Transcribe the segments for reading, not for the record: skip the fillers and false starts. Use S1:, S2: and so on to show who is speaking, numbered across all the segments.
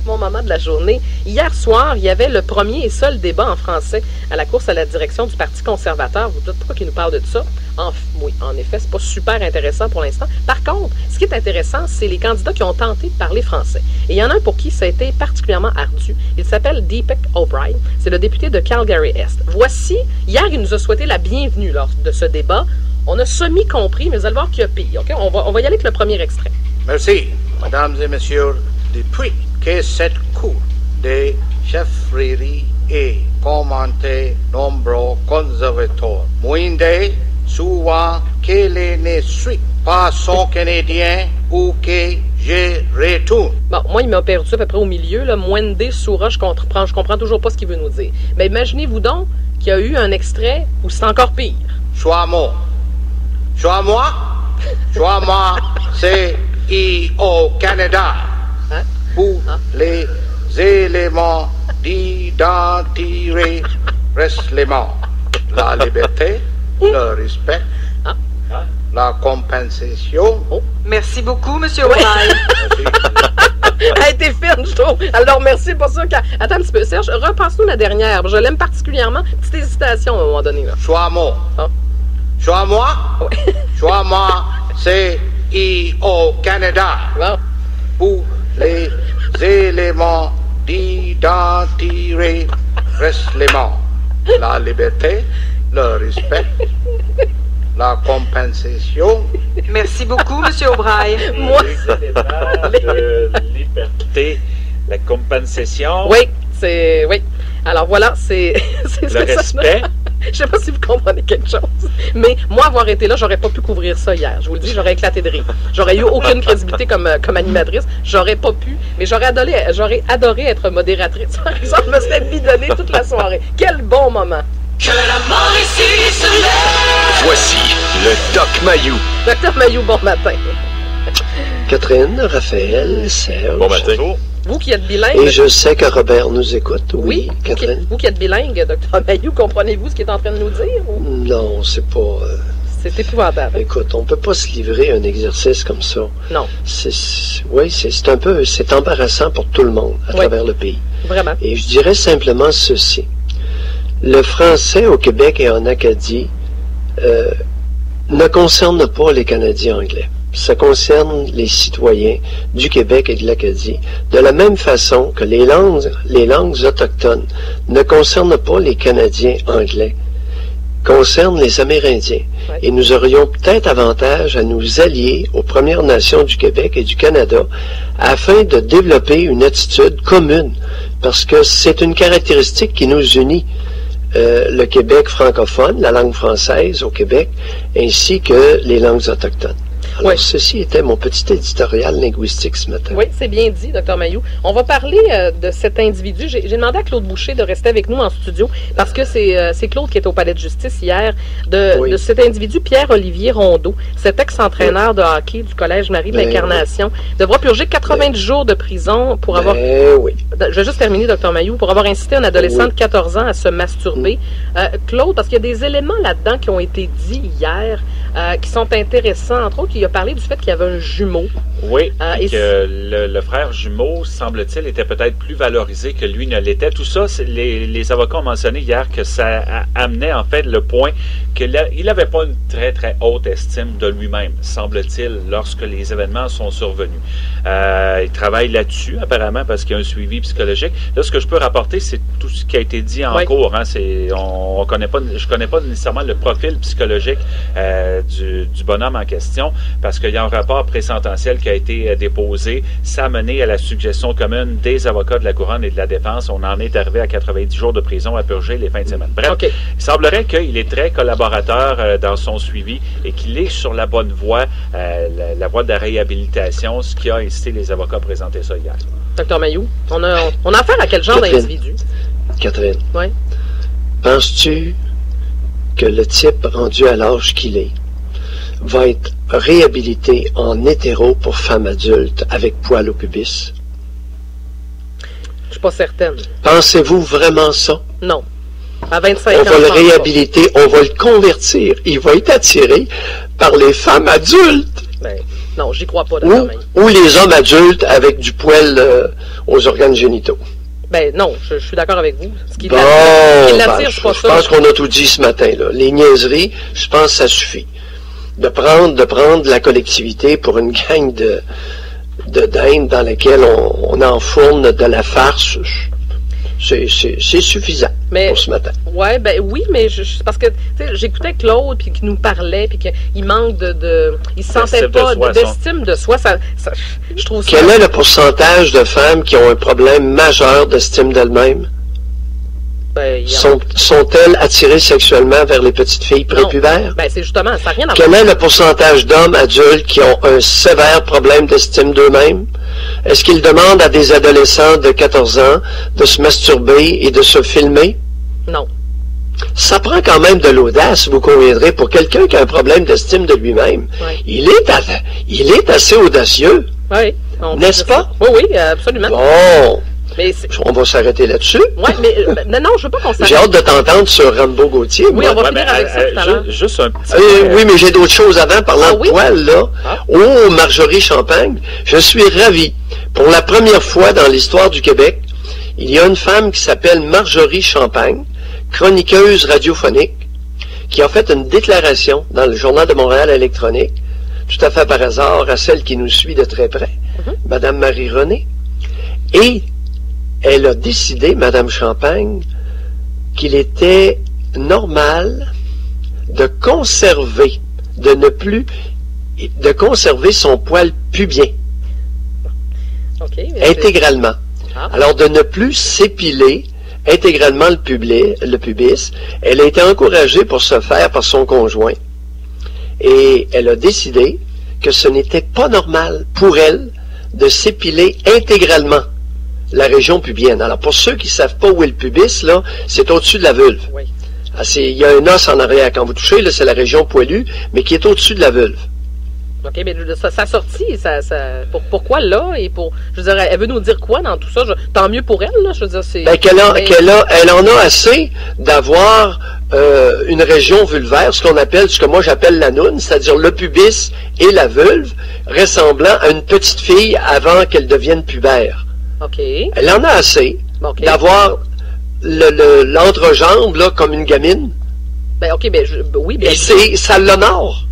S1: mon moment de la journée. Hier soir, il y avait le premier et seul débat en français à la course à la direction du Parti conservateur. Vous dites pourquoi il nous parle de ça? Oui, en effet, c'est pas super intéressant pour l'instant. Par contre, ce qui est intéressant, c'est les candidats qui ont tenté de parler français. Et il y en a un pour qui ça a été particulièrement ardu. Il s'appelle Deepak O'Brien. C'est le député de Calgary-Est. Voici, hier, il nous a souhaité la bienvenue lors de ce débat. On a semi-compris, mais vous allez voir qu'il y a pire. Okay? On va y aller avec le premier extrait.
S2: Merci, mesdames et messieurs, depuis que cette cour des cheffreries est commentée nombreux conservateurs, moindre souvent qu'elle ne suit pas son Canadien ou que je retourne.
S1: Bon, moi, il m'a perdu à peu près au milieu. Là. Mwende Soura, je comprends toujours pas ce qu'il veut nous dire. Mais imaginez-vous donc qu'il y a eu un extrait où c'est encore pire.
S2: Choix-moi, c'est au Canada pour les éléments d'identité règlement. La liberté, le respect, la compensation.
S3: Merci beaucoup, M. O'Brien.
S1: Elle a été fine, je trouve. Alors, merci pour ça. Attends un petit peu, Serge, repasse-nous la dernière. Je l'aime particulièrement. Petite hésitation à un moment donné.
S2: Choix-moi, c'est au Canada pour les éléments d'identité règlement. La liberté, le respect, la compensation.
S3: Merci beaucoup, M. O'Brien.
S1: Moi,
S4: de liberté, la compensation.
S1: Oui. Alors voilà, c'est
S4: le respect.
S1: Je sais pas si vous comprenez quelque chose, mais moi, avoir été là, j'aurais pas pu couvrir ça hier. Je vous le dis, j'aurais éclaté de rire. J'aurais eu aucune crédibilité comme animatrice. J'aurais pas pu, mais j'aurais adoré être modératrice. Par exemple, je me serais bidonnée toute la soirée. Quel bon moment.
S5: Que la Mauricie se lève.
S6: Voici le Doc Mayou.
S1: Docteur Mayou, bon matin.
S7: Catherine, Raphaël, Serge.
S4: Bon matin.
S1: Vous qui êtes bilingue.
S7: Et je sais que Robert nous écoute. Oui, Catherine.
S1: Vous qui êtes bilingue, Docteur Mayou, comprenez-vous ce qu'il est en train de nous dire? Ou?
S7: Non, c'est pas...
S1: C'est épouvantable.
S7: Écoute, on peut pas se livrer à un exercice comme ça.
S1: Non.
S7: C'est embarrassant pour tout le monde à travers le pays.
S1: Vraiment.
S7: Et je dirais simplement ceci. Le français au Québec et en Acadie ne concerne pas les Canadiens anglais. Ça concerne les citoyens du Québec et de l'Acadie, de la même façon que les langues autochtones ne concernent pas les Canadiens anglais, concernent les Amérindiens. Ouais. Et nous aurions peut-être avantage à nous allier aux Premières Nations du Québec et du Canada afin de développer une attitude commune, parce que c'est une caractéristique qui nous unit. Le Québec francophone, la langue française au Québec, ainsi que les langues autochtones. Alors, ceci était mon petit éditorial linguistique ce matin.
S1: Oui, c'est bien dit, Dr Mayou. On va parler de cet individu. J'ai demandé à Claude Boucher de rester avec nous en studio parce que c'est Claude qui est au palais de justice hier, de cet individu, Pierre-Olivier Rondeau, cet ex-entraîneur de hockey du Collège Marie de l'Incarnation, devra purger 90 jours de prison pour avoir... Je vais juste terminer, Dr Mayou, pour avoir incité un adolescent de 14 ans à se masturber. Claude, parce qu'il y a des éléments là-dedans qui ont été dits hier qui sont intéressants. Entre autres, il a parlé du fait qu'il y avait un jumeau.
S4: Oui, et que le frère jumeau, semble-t-il, était peut-être plus valorisé que lui ne l'était. Tout ça, les avocats ont mentionné hier que ça amenait en fait le point qu'il n'avait pas une très très haute estime de lui-même, semble-t-il, lorsque les événements sont survenus. Il travaille là-dessus, apparemment, parce qu'il y a un suivi psychologique. Là, ce que je peux rapporter, c'est tout ce qui a été dit en cours. Hein. Je connais pas nécessairement le profil psychologique du bonhomme en question, parce qu'il y a un rapport présententiel qui a été déposé. Ça a mené à la suggestion commune des avocats de la Couronne et de la Défense. On en est arrivé à 90 jours de prison à purger les fins de semaine. Bref, il semblerait qu'il est très collaborateur dans son suivi et qu'il est sur la bonne voie, la voie de la réhabilitation, ce qui a incité les avocats à présenter ça hier.
S1: Docteur Mayou, on a affaire à quel genre d'individu?
S7: Catherine,
S1: oui.
S7: Penses-tu que le type rendu à l'âge qu'il est va être réhabilité en hétéro pour femme adulte avec poil au pubis?
S1: Je suis pas certaine.
S7: Pensez-vous vraiment ça?
S1: Non. À 25 ans.
S7: On va le réhabiliter, on va le convertir. Il va être attiré par les femmes adultes.
S1: Ben, Non, j'y crois pas, Dr. Mailloux.
S7: Ou les hommes adultes avec du poil aux organes génitaux.
S1: Ben non, je suis d'accord avec vous. Ce qui
S7: Bon,
S1: l'attire, c'est pas
S7: je
S1: ça.
S7: pense qu'on a tout dit ce matin, là. Les niaiseries, je pense que ça suffit. De prendre la collectivité pour une gang de dindes dans laquelle on enfourne de la farce, c'est suffisant pour ce matin.
S1: Ouais, ben oui, mais parce que j'écoutais Claude puis qui nous parlait puis qu'il manque il se sentait pas d'estime de soi. Je trouve ça.
S7: Quel est le pourcentage de femmes qui ont un problème majeur d'estime d'elles-mêmes?
S1: Ben,
S7: Sont-elles attirées sexuellement vers les petites filles prépubères?
S1: Ben, c'est justement, ça n'a rien à voir.
S7: Quel est le pourcentage d'hommes adultes qui ont un sévère problème d'estime d'eux-mêmes? Est-ce qu'ils demandent à des adolescents de 14 ans de se masturber et de se filmer?
S1: Non.
S7: Ça prend quand même de l'audace, vous conviendrez, pour quelqu'un qui a un problème d'estime de lui-même.
S1: Ouais.
S7: Il est assez audacieux.
S1: Oui.
S7: N'est-ce pas?
S1: Oui, absolument.
S7: Bon.
S1: Mais
S7: on va s'arrêter là-dessus.
S1: Oui, mais non, je veux pas qu'on s'arrête.
S7: J'ai hâte de t'entendre sur Rambo Gauthier.
S1: Oui, on va finir avec ça tout à l'heure.
S4: Juste un petit...
S7: oui, mais j'ai d'autres choses avant, parlant de poils, là. Oh, Marjorie Champagne, je suis ravi. Pour la première fois dans l'histoire du Québec, il y a une femme qui s'appelle Marjorie Champagne, chroniqueuse radiophonique, qui a fait une déclaration dans le Journal de Montréal électronique, tout à fait par hasard à celle qui nous suit de très près, Madame Marie-Renée. Et elle a décidé, Madame Champagne, qu'il était normal de conserver son poil pubien. Intégralement. Alors, de ne plus s'épiler intégralement le pubis. Elle a été encouragée pour ce faire par son conjoint. Et elle a décidé que ce n'était pas normal pour elle de s'épiler intégralement la région pubienne. Alors, pour ceux qui ne savent pas où est le pubis, là, c'est au-dessus de la vulve.
S1: Oui.
S7: Il y a un os en arrière. Quand vous touchez, là, c'est la région poilue, mais qui est au-dessus de la vulve.
S1: OK, mais sa sortie, pourquoi là? Et je veux dire, elle veut nous dire quoi dans tout ça? Tant mieux pour elle, là. Je veux dire, c'est...
S7: Ben, elle en a assez d'avoir une région vulvaire, ce que moi j'appelle la noune, c'est-à-dire le pubis et la vulve, ressemblant à une petite fille avant qu'elle devienne pubère.
S1: OK.
S7: Elle en a assez d'avoir l'entrejambe là, comme une gamine.
S1: Ben, OK, oui.
S7: Et ça l'honore.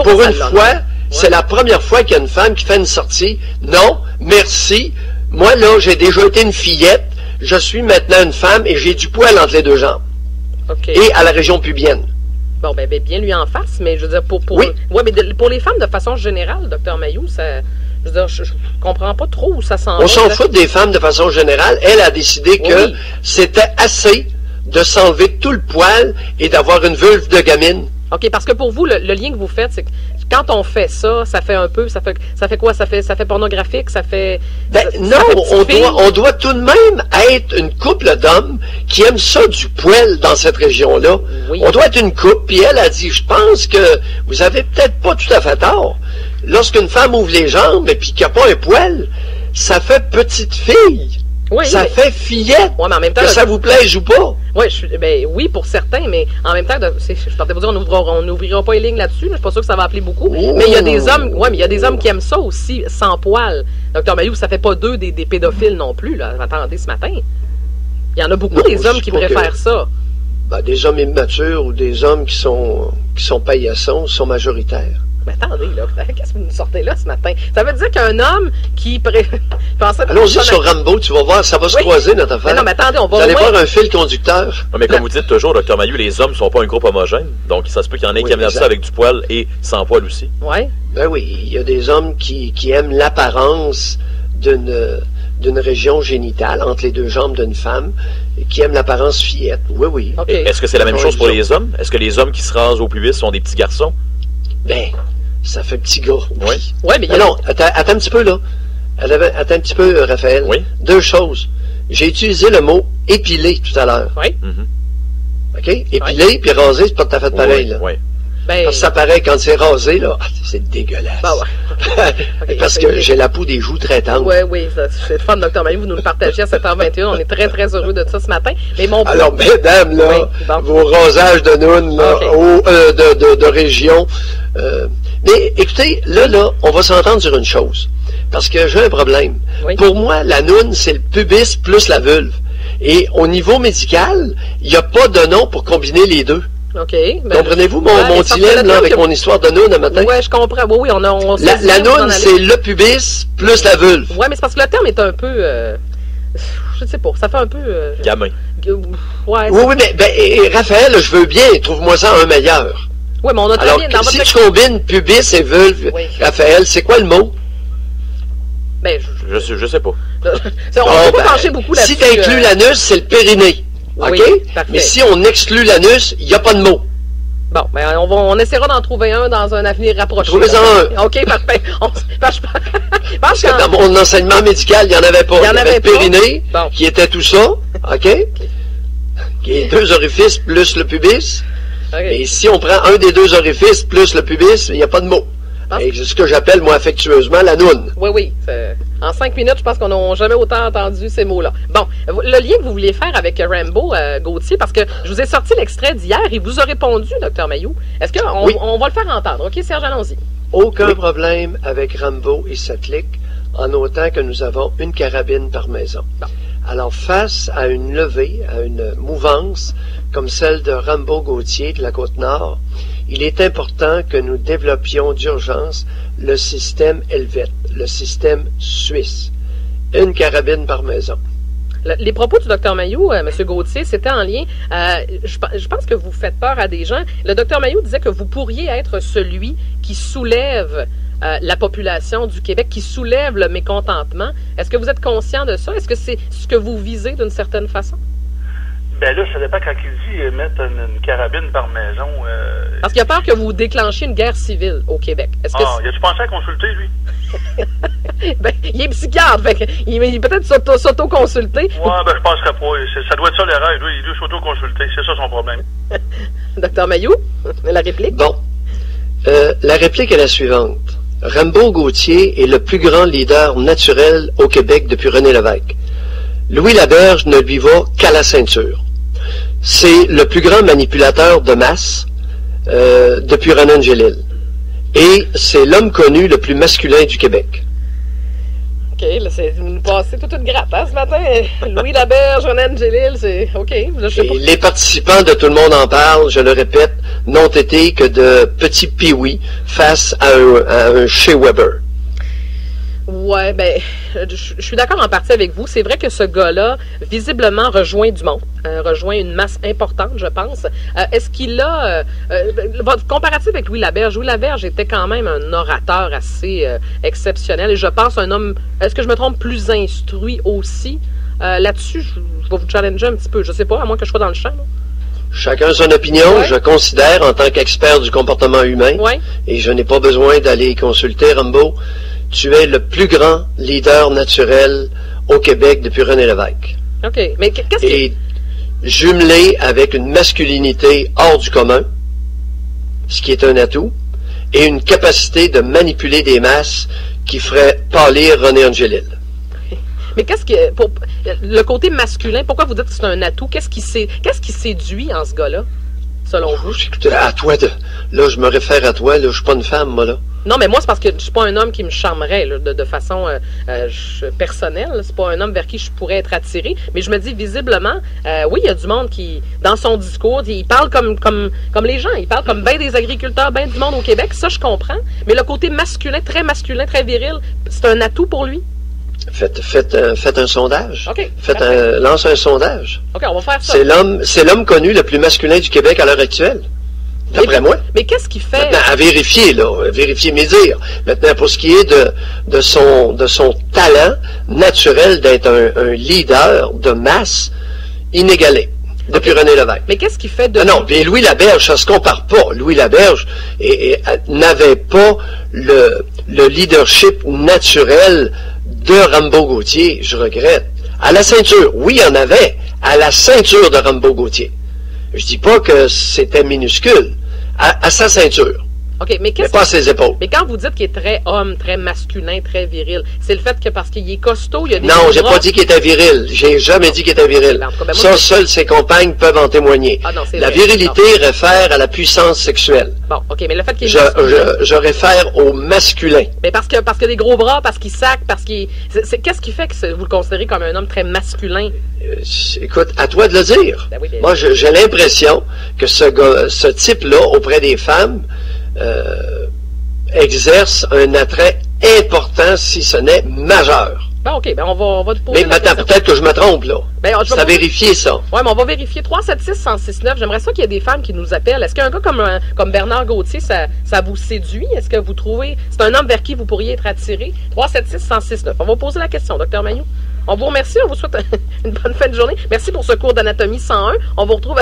S7: Pour une fois, c'est la première fois qu'il y a une femme qui fait une sortie. Non, merci. Moi, là, j'ai déjà été une fillette. Je suis maintenant une femme et j'ai du poil entre les deux jambes.
S1: OK.
S7: Et à la région pubienne.
S1: Bon, ben, bien lui en face, mais je veux dire,
S7: oui.
S1: Ouais, mais pour les femmes, de façon générale, Dr. Mailloux, ça... Je veux dire, je comprends pas trop où ça s'en va.
S7: On s'en fout des femmes de façon générale. Elle a décidé que c'était assez de s'enlever tout le poil et d'avoir une vulve de gamine.
S1: OK, parce que pour vous, le lien que vous faites, c'est que quand on fait ça, ça fait un peu, ça fait quoi? Ça fait pornographique, ça fait...
S7: on doit tout de même être une couple d'hommes qui aiment ça du poil dans cette région-là. Oui. On doit être une couple, puis elle a dit, je pense que vous avez peut-être pas tout à fait tort. Lorsqu'une femme ouvre les jambes et puis qu'il n'y a pas un poil, ça fait petite fille.
S1: Oui,
S7: ça fait fillette.
S1: Ouais, mais en même temps,
S7: que ça vous plaise ou pas.
S1: Oui, oui, pour certains, mais en même temps, je partais vous dire, on n'ouvrira pas les lignes là-dessus. Je suis pas sûr que ça va appeler beaucoup. Mais il y a des hommes, qui aiment ça aussi, sans poil. Dr. Mailloux, ça fait pas d'eux des pédophiles non plus, là. Attendez, ce matin. Il y en a beaucoup des hommes qui préfèrent ça.
S7: Ben, des hommes immatures ou des hommes qui sont paillassons sont majoritaires.
S1: Mais attendez, là, qu'est-ce que vous nous sortez là ce matin? Ça veut dire qu'un homme qui pensait...
S7: Allons-y sur Rambo, tu vas voir, ça va se croiser notre affaire.
S1: Mais non, mais attendez, on va...
S7: Vous allez voir un fil conducteur.
S8: Non, mais comme vous dites toujours, Dr. Mailloux, les hommes ne sont pas un groupe homogène. Donc, ça se peut qu'il y en ait qui aiment ça avec du poil et sans poil aussi.
S1: Oui.
S7: Ben oui, il y a des hommes qui aiment l'apparence d'une région génitale entre les deux jambes d'une femme et qui aiment l'apparence fillette. Oui, oui.
S8: Okay. Est-ce que c'est la même chose pour les hommes? Est-ce que les hommes qui se rasent au pubis sont des petits garçons?
S7: Ben... Ça fait petit gars.
S8: Oui.
S1: Ouais, mais
S7: non, attends un petit peu, là. Attends un petit peu, Raphaël.
S8: Oui.
S7: Deux choses. J'ai utilisé le mot épiler tout à l'heure.
S1: Oui.
S7: OK? Épiler puis raser, c'est pas tout à fait pareil, là.
S8: Oui.
S7: Parce que ça paraît quand c'est rasé, là, c'est dégueulasse.
S1: Ben ouais.
S7: Parce que j'ai la peau des joues très tendre.
S1: Oui, c'est le fun, Dr. Mailloux, vous nous le partagez à 7h21. On est très, très heureux de ça ce matin. Mais
S7: alors, mesdames, là, vos rasages de nounes, là, de région, Mais écoutez, là, on va s'entendre sur une chose. Parce que j'ai un problème.
S1: Oui.
S7: Pour moi, la noune, c'est le pubis plus la vulve. Et au niveau médical, il n'y a pas de nom pour combiner les deux.
S1: OK.
S7: Comprenez-vous mon dilemme là, avec mon histoire de noune un matin?
S1: Oui, je comprends. Oui, on
S7: la noune, c'est le pubis plus la vulve.
S1: Oui, mais c'est parce que le terme est un peu... je ne sais pas, ça fait un peu...
S8: gamin.
S1: Ouais,
S7: oui, mais Raphaël, je veux bien, trouve-moi ça un meilleur.
S1: Oui, mais on a très
S7: Alors,
S1: bien... Dans
S7: si
S1: votre...
S7: tu combines pubis et vulve,
S1: oui.
S7: Raphaël, c'est quoi le mot?
S8: Ben, je sais pas.
S1: On peut pas pencher beaucoup là-dessus.
S7: Si tu inclus l'anus, c'est le périnée.
S1: Oui,
S7: OK?
S1: parfait.
S7: Mais si on exclut l'anus, il n'y a pas de mot.
S1: Bon, ben on essaiera d'en trouver un dans un avenir rapproché.
S7: Trouvez-en un.
S1: OK, parfait.
S7: Parce que dans mon enseignement médical, il n'y en avait pas.
S1: Il y en avait
S7: le périnée,
S1: bon.
S7: qui était tout ça, OK? Qui est 2 orifices plus le pubis.
S1: Okay.
S7: Et si on prend un des 2 orifices plus le pubis, il n'y a pas de mot. Et c'est ce que j'appelle, moi, affectueusement, la noune.
S1: Oui. En 5 minutes, je pense qu'on n'a jamais autant entendu ces mots-là. Bon, le lien que vous vouliez faire avec Rambo Gauthier, parce que je vous ai sorti l'extrait d'hier, il vous a répondu, Dr Mayou. Est-ce qu'on on va le faire entendre? OK, Serge, allons-y.
S7: Aucun problème avec Rambo et sa clique, en autant que nous avons une carabine par maison.
S1: Bon.
S7: Alors, face à une levée, à une mouvance, comme celle de Rambo Gauthier de la Côte-Nord, il est important que nous développions d'urgence le système helvète, le système suisse. Une carabine par maison.
S1: Les propos du Dr Mayou, M. Gauthier, c'était en lien... je pense que vous faites peur à des gens. Le Dr Mayou disait que vous pourriez être celui qui soulève la population du Québec, qui soulève le mécontentement. Est-ce que vous êtes conscient de ça? Est-ce que c'est ce que vous visez d'une certaine façon?
S9: Ben là, ça dépend quand il dit mettre une carabine par maison.
S1: Parce qu'il a peur que vous déclenchiez une guerre civile au Québec. Est-ce que
S9: il a-tu pensé à consulter, lui?
S1: Ben, il est psychiatre, fait il peut-être s'auto-consulter.
S9: Ouais, ben je penserais pas. Ça doit être ça l'erreur. Il doit s'auto-consulter. C'est ça son problème.
S1: Dr Mayou, la réplique?
S7: Bon. La réplique est la suivante. Rambo Gauthier est le plus grand leader naturel au Québec depuis René Lévesque. Louis Laberge ne lui va qu'à la ceinture. C'est le plus grand manipulateur de masse depuis René Angélil. Et c'est l'homme connu le plus masculin du Québec.
S1: OK, là, vous nous passez toute une grappe, hein, ce matin. Louis Laberge, René Angélil, c'est... OK, je sais pas.
S7: Les participants de Tout le monde en parle, je le répète, n'ont été que de petits pee-wee face à un Shea Weber.
S1: Ouais, ben, je suis d'accord en partie avec vous. C'est vrai que ce gars-là, visiblement, rejoint du monde, rejoint une masse importante, je pense. Est-ce qu'il a... votre comparatif avec Louis Laberge était quand même un orateur assez exceptionnel et je pense un homme, est-ce que je me trompe, plus instruit aussi? Là-dessus, je vais vous challenger un petit peu. Je sais pas, à moins que je sois dans le champ, là.
S7: Chacun son opinion, je considère en tant qu'expert du comportement humain, et je n'ai pas besoin d'aller consulter Rambo. Tu es le plus grand leader naturel au Québec depuis René Lévesque.
S1: OK. Mais qu'est-ce
S7: Et jumelé avec une masculinité hors du commun, ce qui est un atout, et une capacité de manipuler des masses qui ferait pâlir René Angélil.
S1: Mais qu'est-ce que... Pour le côté masculin, pourquoi vous dites que c'est un atout? Qu'est-ce qui séduit en ce gars-là, selon vous?
S7: Écoute, à toi là, je me réfère à toi, là, je suis pas une femme, moi, là.
S1: Non, mais moi, c'est parce que je suis pas un homme qui me charmerait là, de façon personnelle. C'est pas un homme vers qui je pourrais être attiré. Mais je me dis, visiblement, oui, il y a du monde qui, dans son discours, il parle comme les gens. Il parle comme bien des agriculteurs, bien du monde au Québec. Ça, je comprends. Mais le côté masculin, très viril, c'est un atout pour lui.
S7: Faites un sondage.
S1: OK.
S7: Lance un sondage.
S1: OK, on va faire ça.
S7: C'est l'homme connu le plus masculin du Québec à l'heure actuelle. D'après moi.
S1: Mais qu'est-ce qu'il fait?
S7: Maintenant, à vérifier, là. Vérifier mes dires. Maintenant, pour ce qui est de son talent naturel d'être un leader de masse inégalé. Depuis René Lévesque.
S1: Mais qu'est-ce qu'il fait de...
S7: Non, mais Louis Laberge, ça se compare pas. Louis Laberge n'avait pas le leadership naturel de Rambo Gauthier, je regrette. À la ceinture, oui, il y en avait. À la ceinture de Rambo Gauthier. Je dis pas que c'était minuscule. À sa ceinture.
S1: OK, mais
S7: pas à ses épaules.
S1: Mais quand vous dites qu'il est très homme, très masculin, très viril, c'est le fait que parce qu'il est costaud, il y a des...
S7: Non, j'ai pas dit qu'il était viril. J'ai jamais dit qu'il était viril. Ça, seules ses compagnes peuvent en témoigner.
S1: Ah non, c'est
S7: la
S1: vrai.
S7: virilité réfère à la puissance sexuelle.
S1: Bon, OK, mais le fait qu'il est
S7: je réfère au masculin.
S1: Mais parce que des gros bras, parce qu'il sac, parce qu'il... Qu'est-ce qui fait que vous le considérez comme un homme très masculin?
S7: Écoute, à toi de le dire.
S1: Ben oui, ben
S7: moi, j'ai l'impression que ce type-là, auprès des femmes, exerce un attrait important, si ce n'est majeur.
S1: Ben OK, ben on va te poser
S7: mais maintenant, peut-être que je me trompe, là.
S1: Ben,
S7: c'est à vérifier, ça.
S1: Oui, mais on va vérifier. 376-1069, j'aimerais ça qu'il y ait des femmes qui nous appellent. Est-ce qu'un gars comme Bernard Gauthier, ça vous séduit? Est-ce que vous trouvez... C'est un homme vers qui vous pourriez être attiré? 376-1069. On va poser la question, Dr Mailloux. On vous remercie, on vous souhaite une bonne fin de journée. Merci pour ce cours d'anatomie 101. On vous retrouve...